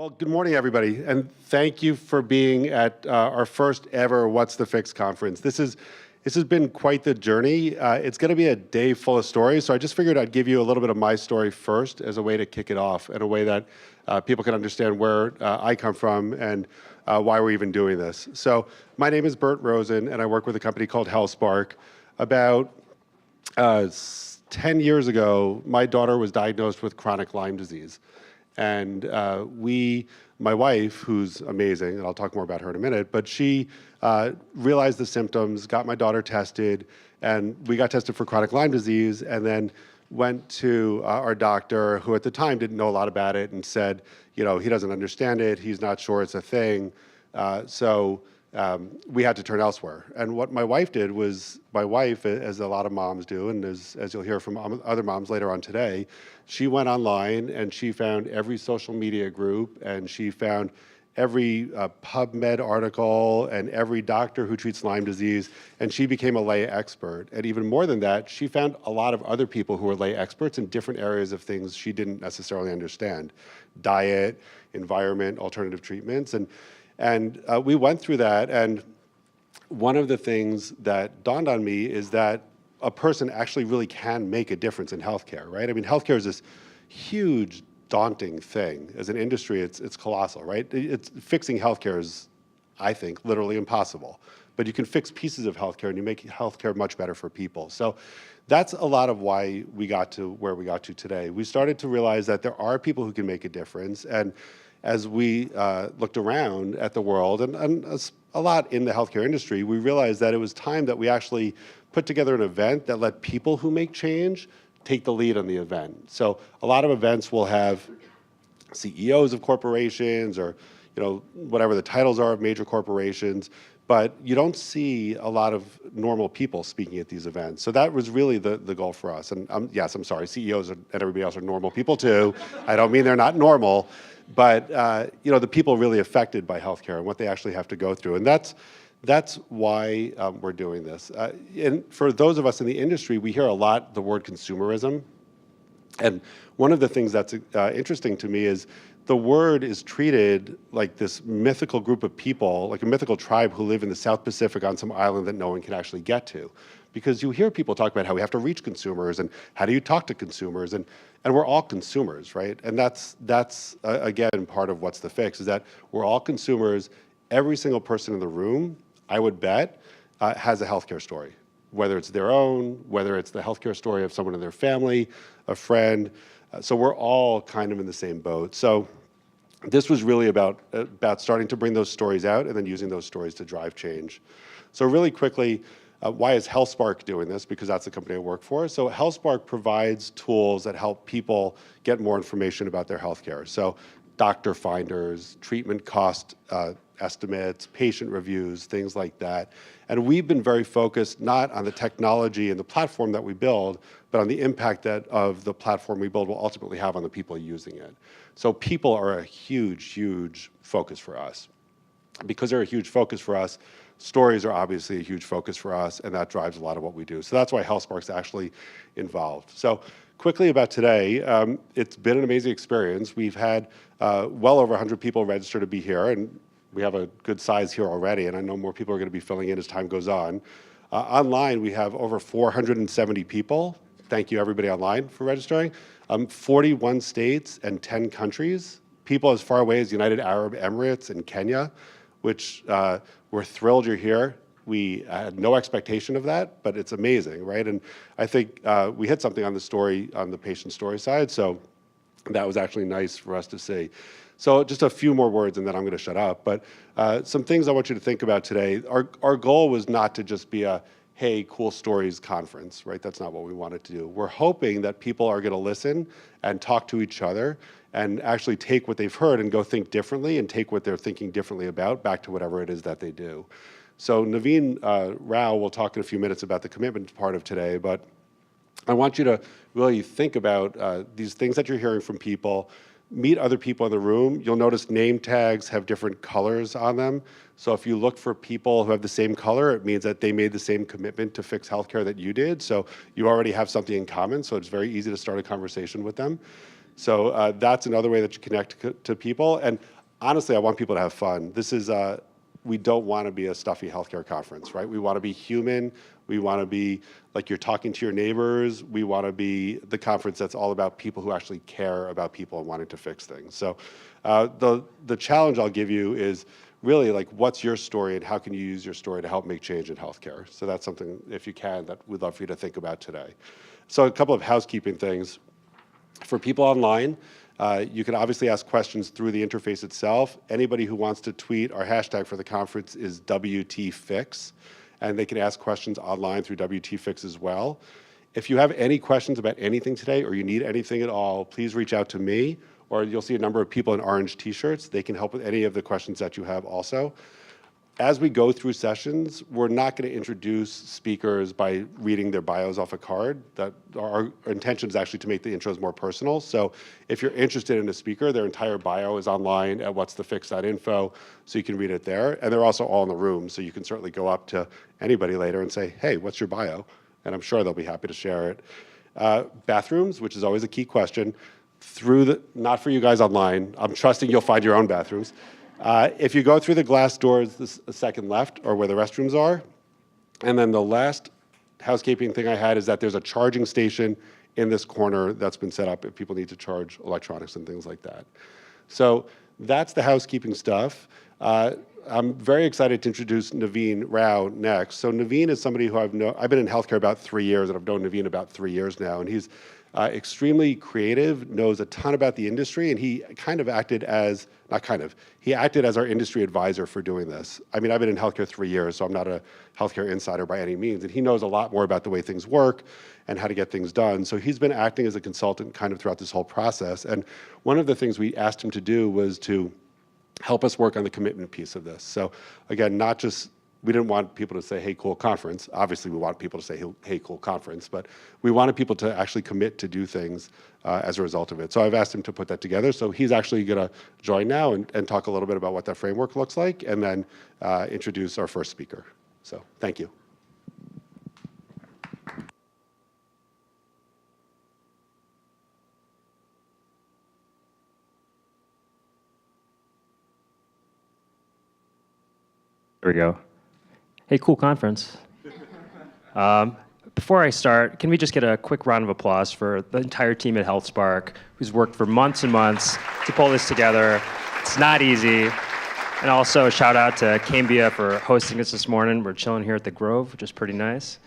Well, good morning, everybody, and thank you for being at our first ever What's the Fix conference. This has been quite the journey. It's going to be a day full of stories, so I just figured I'd give you a little bit of my story first as a way to kick it off, in a way that people can understand where I come from and why we're even doing this. So my name is Bert Rosen, and I work with a company called HealthSparq. About 10 years ago, my daughter was diagnosed with chronic Lyme disease. And my wife, who's amazing, and I'll talk more about her in a minute, but she realized the symptoms, got my daughter tested, and we got tested for chronic Lyme disease, and then went to our doctor, who at the time didn't know a lot about it, and said, he doesn't understand it, he's not sure it's a thing. So we had to turn elsewhere. And what my wife did was, my wife, as a lot of moms do, and as you'll hear from other moms later on today, she went online and she found every social media group, and she found every PubMed article and every doctor who treats Lyme disease, and she became a lay expert. And even more than that, she found a lot of other people who were lay experts in different areas of things she didn't necessarily understand: diet, environment, alternative treatments. And we went through that, and one of the things that dawned on me is that a person actually really can make a difference in healthcare, right? I mean, healthcare is this huge, daunting thing. As an industry, it's colossal, right? Fixing healthcare is, I think, literally impossible. But you can fix pieces of healthcare, and you make healthcare much better for people. So that's a lot of why we got to where we got to today. We started to realize that there are people who can make a difference, and as we looked around at the world, and a lot in the healthcare industry, we realized that it was time that we actually put together an event that let people who make change take the lead on the event. So a lot of events will have CEOs of corporations, or whatever the titles are of major corporations, but you don't see a lot of normal people speaking at these events. So that was really the goal for us. And yes, I'm sorry, CEOs and everybody else are normal people too. I don't mean they're not normal, but the people really affected by healthcare and what they actually have to go through. And that's why we're doing this. And for those of us in the industry, we hear a lot the word consumerism. And one of the things that's interesting to me is the word is treated like this mythical group of people, like a mythical tribe who live in the South Pacific on some island that no one can actually get to. Because you hear people talk about how we have to reach consumers, and how do you talk to consumers, and we're all consumers, right? And that's again, part of what's the fix, is that we're all consumers. Every single person in the room, I would bet, has a healthcare story, whether it's their own, whether it's the healthcare story of someone in their family, a friend. So we're all kind of in the same boat. So this was really about starting to bring those stories out and then using those stories to drive change. So really quickly, why is HealthSparq doing this? Because that's the company I work for. So HealthSparq provides tools that help people get more information about their healthcare. So doctor finders, treatment cost estimates, patient reviews, things like that. And we've been very focused not on the technology and the platform that we build, but on the impact that of the platform we build will ultimately have on the people using it. So people are a huge, huge focus for us. Because they're a huge focus for us, stories are obviously a huge focus for us, and that drives a lot of what we do. So that's why HealthSparq's actually involved. So quickly about today, it's been an amazing experience. We've had well over 100 people register to be here, and we have a good size here already, and I know more people are going to be filling in as time goes on. Online, we have over 470 people. Thank you, everybody online, for registering. 41 states and 10 countries. People as far away as United Arab Emirates and Kenya, which we're thrilled you're here. We had no expectation of that, but it's amazing, right? And I think we hit something on the story, on the patient story side, so that was actually nice for us to see. So just a few more words and then I'm going to shut up. But some things I want you to think about today. Our goal was not to just be a, hey, cool stories conference, right? That's not what we wanted to do. We're hoping that people are going to listen and talk to each other and actually take what they've heard and go think differently, and take what they're thinking differently about back to whatever it is that they do. So Naveen Rao will talk in a few minutes about the commitment part of today, but I want you to really think about these things that you're hearing from people. Meet other people in the room. You'll notice name tags have different colors on them. So if you look for people who have the same color, it means that they made the same commitment to fix healthcare that you did. So you already have something in common, so it's very easy to start a conversation with them. So that's another way that you connect to people. And honestly, I want people to have fun. This is, we don't want to be a stuffy healthcare conference, right? We want to be human. We want to be like you're talking to your neighbors. We want to be the conference that's all about people who actually care about people and wanting to fix things. So the challenge I'll give you is really like, what's your story and how can you use your story to help make change in healthcare? So that's something, if you can, that we'd love for you to think about today. So a couple of housekeeping things. For people online, you can obviously ask questions through the interface itself. Anybody who wants to tweet, our hashtag for the conference is WTFix, and they can ask questions online through WTFix as well. If you have any questions about anything today or you need anything at all, please reach out to me, or you'll see a number of people in orange t-shirts. They can help with any of the questions that you have also. As we go through sessions, we're not going to introduce speakers by reading their bios off a card. That our intention is actually to make the intros more personal. So if you're interested in a speaker, their entire bio is online at whatsthefix.info, so you can read it there. And they're also all in the room, so you can certainly go up to anybody later and say, hey, what's your bio? And I'm sure they'll be happy to share it. Bathrooms, which is always a key question, not for you guys online. I'm trusting you'll find your own bathrooms. If you go through the glass doors, the second left, or where the restrooms are, and then the last housekeeping thing I had is that there's a charging station in this corner that's been set up if people need to charge electronics and things like that. So that's the housekeeping stuff. I'm very excited to introduce Naveen Rao next. So Naveen is somebody who I've been in healthcare about 3 years, and I've known Naveen about 3 years now, and he's extremely creative, knows a ton about the industry, and he acted as our industry advisor for doing this. I mean, I've been in healthcare 3 years, so I'm not a healthcare insider by any means, and he knows a lot more about the way things work and how to get things done. So he's been acting as a consultant throughout this whole process. And one of the things we asked him to do was to help us work on the commitment piece of this. So again, we didn't want people to say, hey, cool conference. Obviously, we want people to say, hey, cool conference, but we wanted people to actually commit to do things as a result of it. So I've asked him to put that together. So he's actually gonna join now and talk a little bit about what that framework looks like, and then introduce our first speaker. So thank you. There we go. Hey, cool conference. Before I start, can we just get a quick round of applause for the entire team at HealthSparq, who's worked for months and months to pull this together. It's not easy. And also a shout out to Cambia for hosting us this morning. We're chilling here at the Grove, which is pretty nice.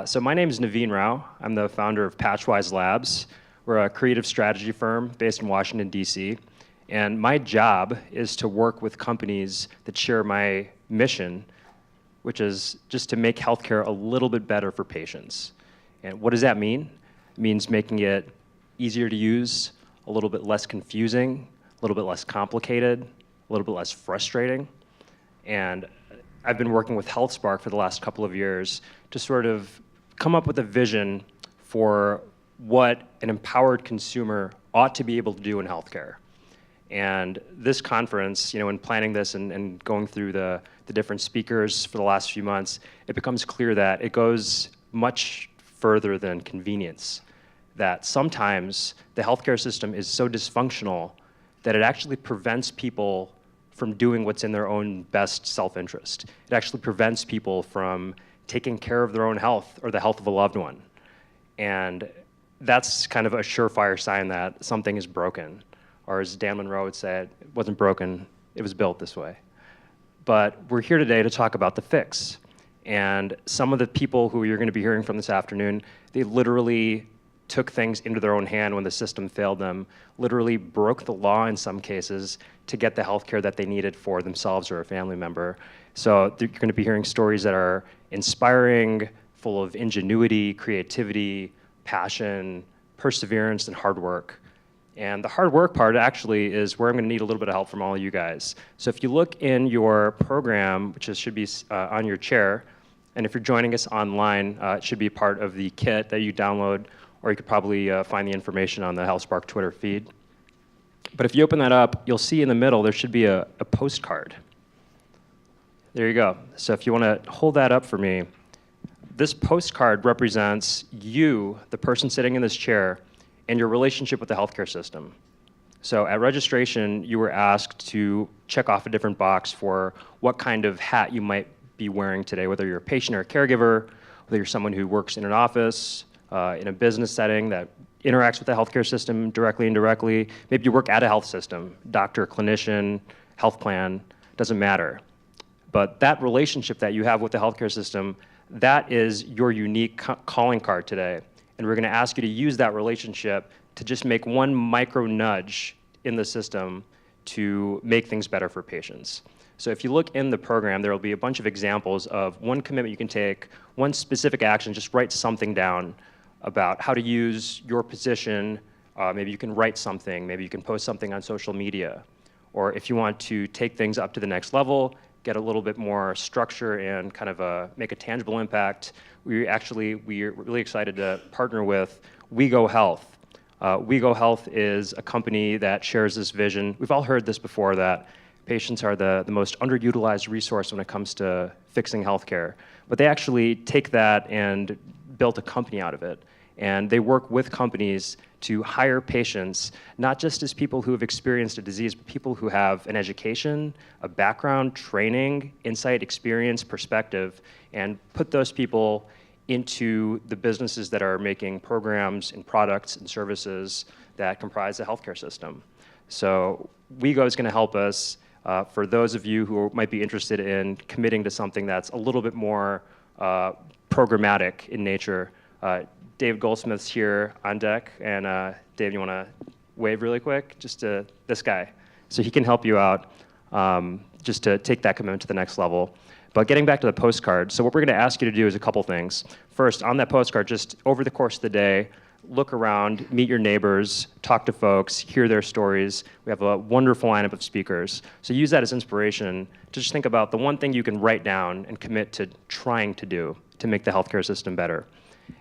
So my name is Naveen Rao. I'm the founder of Patchwise Labs. We're a creative strategy firm based in Washington, D.C. And my job is to work with companies that share my mission, which is just to make healthcare a little bit better for patients. And what does that mean? It means making it easier to use, a little bit less confusing, a little bit less complicated, a little bit less frustrating. And I've been working with HealthSparq for the last couple of years to sort of come up with a vision for what an empowered consumer ought to be able to do in healthcare. And this conference, in planning this and going through the different speakers for the last few months, it becomes clear that it goes much further than convenience. That sometimes the healthcare system is so dysfunctional that it actually prevents people from doing what's in their own best self-interest. It actually prevents people from taking care of their own health or the health of a loved one. And that's kind of a surefire sign that something is broken. Or as Dan Monroe would say, it wasn't broken, it was built this way. But we're here today to talk about the fix. And some of the people who you're going to be hearing from this afternoon, they literally took things into their own hand when the system failed them, literally broke the law in some cases to get the healthcare that they needed for themselves or a family member. So you're going to be hearing stories that are inspiring, full of ingenuity, creativity, passion, perseverance, and hard work. And the hard work part actually is where I'm going to need a little bit of help from all of you guys. So if you look in your program, which should be on your chair, and if you're joining us online, it should be part of the kit that you download, or you could probably find the information on the HealthSparq Twitter feed. But if you open that up, you'll see in the middle there should be a postcard. There you go. So if you want to hold that up for me, this postcard represents you, the person sitting in this chair, and your relationship with the healthcare system. So at registration, you were asked to check off a different box for what kind of hat you might be wearing today, whether you're a patient or a caregiver, whether you're someone who works in an office, in a business setting that interacts with the healthcare system directly and indirectly. Maybe you work at a health system, doctor, clinician, health plan, doesn't matter. But that relationship that you have with the healthcare system, that is your unique calling card today. And we're going to ask you to use that relationship to just make one micro nudge in the system to make things better for patients. So if you look in the program, there will be a bunch of examples of one commitment you can take, one specific action, just write something down about how to use your position. Maybe you can write something, maybe you can post something on social media. Or if you want to take things up to the next level, get a little bit more structure and kind of make a tangible impact, we're really excited to partner with WeGo Health. WeGo Health is a company that shares this vision. We've all heard this before, that patients are the most underutilized resource when it comes to fixing healthcare. But they actually take that and built a company out of it. And they work with companies to hire patients, not just as people who have experienced a disease, but people who have an education, a background, training, insight, experience, perspective, and put those people into the businesses that are making programs and products and services that comprise the healthcare system. So WeGo is going to help us. For those of you who might be interested in committing to something that's a little bit more programmatic in nature, Dave Goldsmith's here on deck, and Dave, you want to wave really quick, just to this guy, so he can help you out, just to take that commitment to the next level. But getting back to the postcard, so what we're going to ask you to do is a couple things. First, on that postcard, just over the course of the day, look around, meet your neighbors, talk to folks, hear their stories. We have a wonderful lineup of speakers. So use that as inspiration to just think about the one thing you can write down and commit to trying to do to make the healthcare system better.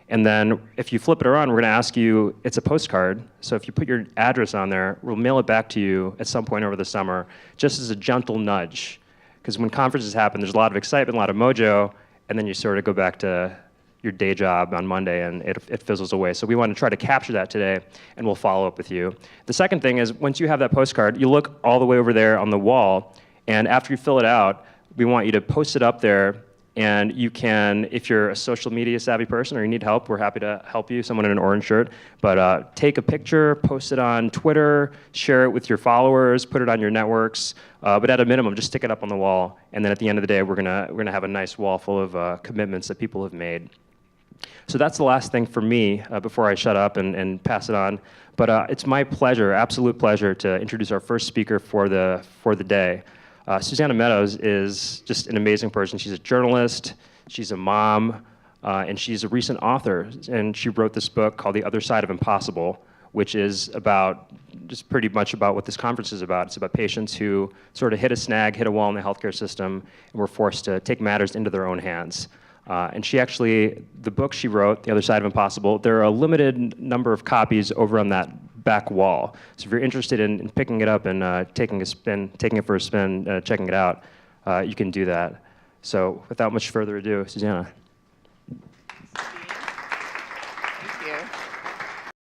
And then if you flip it around, we're going to ask you, it's a postcard, so if you put your address on there, we'll mail it back to you at some point over the summer, just as a gentle nudge. Because when conferences happen, there's a lot of excitement, a lot of mojo, and then you sort of go back to your day job on Monday and it fizzles away. So we want to try to capture that today, and we'll follow up with you. The second thing is, once you have that postcard, you look all the way over there on the wall, and after you fill it out, we want you to post it up there. And you can, if you're a social media savvy person or you need help, we're happy to help you, someone in an orange shirt. But take a picture, post it on Twitter, share it with your followers, put it on your networks. But at a minimum, just stick it up on the wall. And then at the end of the day, we're gonna have a nice wall full of commitments that people have made. So that's the last thing for me before I shut up and pass it on. But it's my pleasure, absolute pleasure, to introduce our first speaker for the day. Susanna Meadows is just an amazing person. She's a journalist, she's a mom, and she's a recent author. And she wrote this book called The Other Side of Impossible, which is just pretty much about what this conference is about. It's about patients who sort of hit a snag, hit a wall in the healthcare system, and were forced to take matters into their own hands. And she actually, the book she wrote, The Other Side of Impossible, there are a limited number of copies over on that back wall. So if you're interested in picking it up and taking it for a spin, checking it out, you can do that. So without much further ado, Susanna.